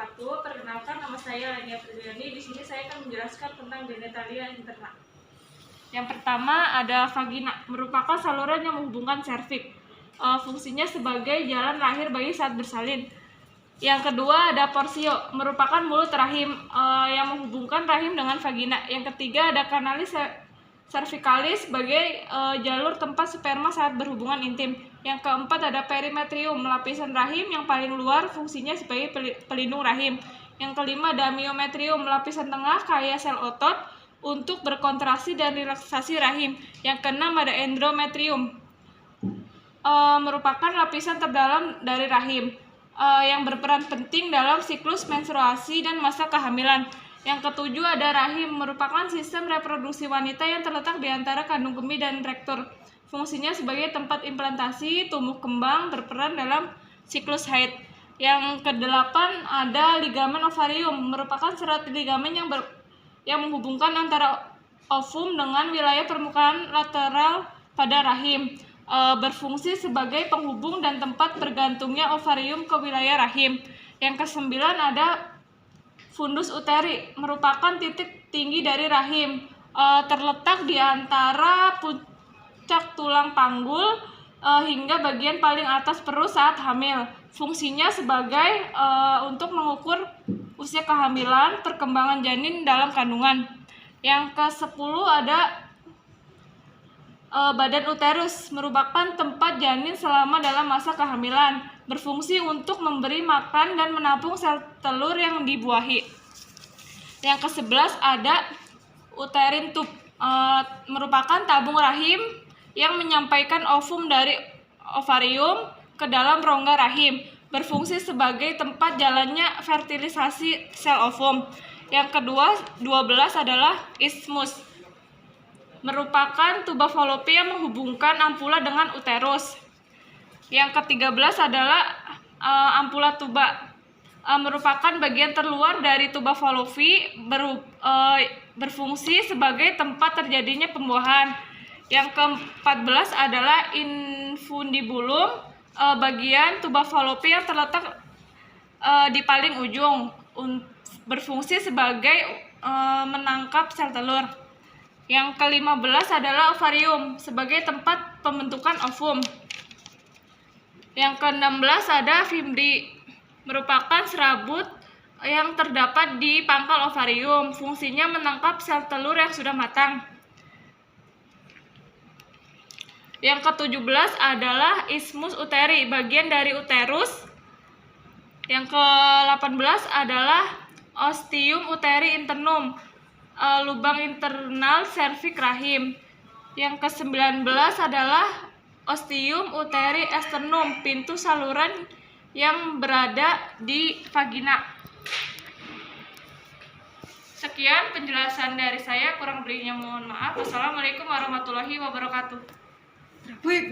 wabarakatuh. Perkenalkan, nama saya Lenia Fridiani. Di sini saya akan menjelaskan tentang genitalia interna. Yang pertama ada vagina, merupakan saluran yang menghubungkan serviks. Fungsinya sebagai jalan lahir bayi saat bersalin. Yang kedua ada porsio, merupakan mulut rahim yang menghubungkan rahim dengan vagina. Yang ketiga ada kanalis cervicalis sebagai jalur tempat sperma saat berhubungan intim. Yang keempat ada perimetrium, lapisan rahim yang paling luar, fungsinya sebagai pelindung rahim. Yang kelima ada myometrium, lapisan tengah kaya sel otot untuk berkontraksi dan relaksasi rahim. Yang keenam ada endometrium, merupakan lapisan terdalam dari rahim yang berperan penting dalam siklus menstruasi dan masa kehamilan. Yang ketujuh ada rahim, merupakan sistem reproduksi wanita yang terletak di antara kandung kemih dan rektum. Fungsinya sebagai tempat implantasi tumbuh kembang, berperan dalam siklus haid. Yang kedelapan ada ligamen ovarium, merupakan serat ligamen yang menghubungkan antara ovum dengan wilayah permukaan lateral pada rahim. Berfungsi sebagai penghubung dan tempat bergantungnya ovarium ke wilayah rahim. Yang kesembilan ada fundus uteri, merupakan titik tinggi dari rahim, terletak di antara puncak tulang panggul hingga bagian paling atas perut saat hamil. Fungsinya sebagai untuk mengukur usia kehamilan, perkembangan janin dalam kandungan. Yang ke-10 ada badan uterus, merupakan tempat janin selama dalam masa kehamilan, berfungsi untuk memberi makan dan menampung sel telur yang dibuahi. Yang ke-11 ada uterine tube, merupakan tabung rahim yang menyampaikan ovum dari ovarium ke dalam rongga rahim, berfungsi sebagai tempat jalannya fertilisasi sel ovum. Yang ke-12 adalah isthmus, merupakan tuba falopi yang menghubungkan ampula dengan uterus. Yang ke-13 adalah ampula tuba, merupakan bagian terluar dari tuba falopi, berfungsi sebagai tempat terjadinya pembuahan. Yang ke-14 adalah infundibulum, bagian tuba falopi yang terletak di paling ujung, berfungsi sebagai menangkap sel telur. Yang ke-15 adalah ovarium, sebagai tempat pembentukan ovum. Yang ke-16 ada fimri, merupakan serabut yang terdapat di pangkal ovarium, fungsinya menangkap sel telur yang sudah matang. Yang ke-17 adalah isthmus uteri, bagian dari uterus. Yang ke-18 adalah ostium uteri internum, lubang internal serviks rahim. Yang ke-19 adalah ostium uteri externum, pintu saluran yang berada di vagina. Sekian penjelasan dari saya, kurang lebihnya mohon maaf. Wassalamualaikum warahmatullahi wabarakatuh.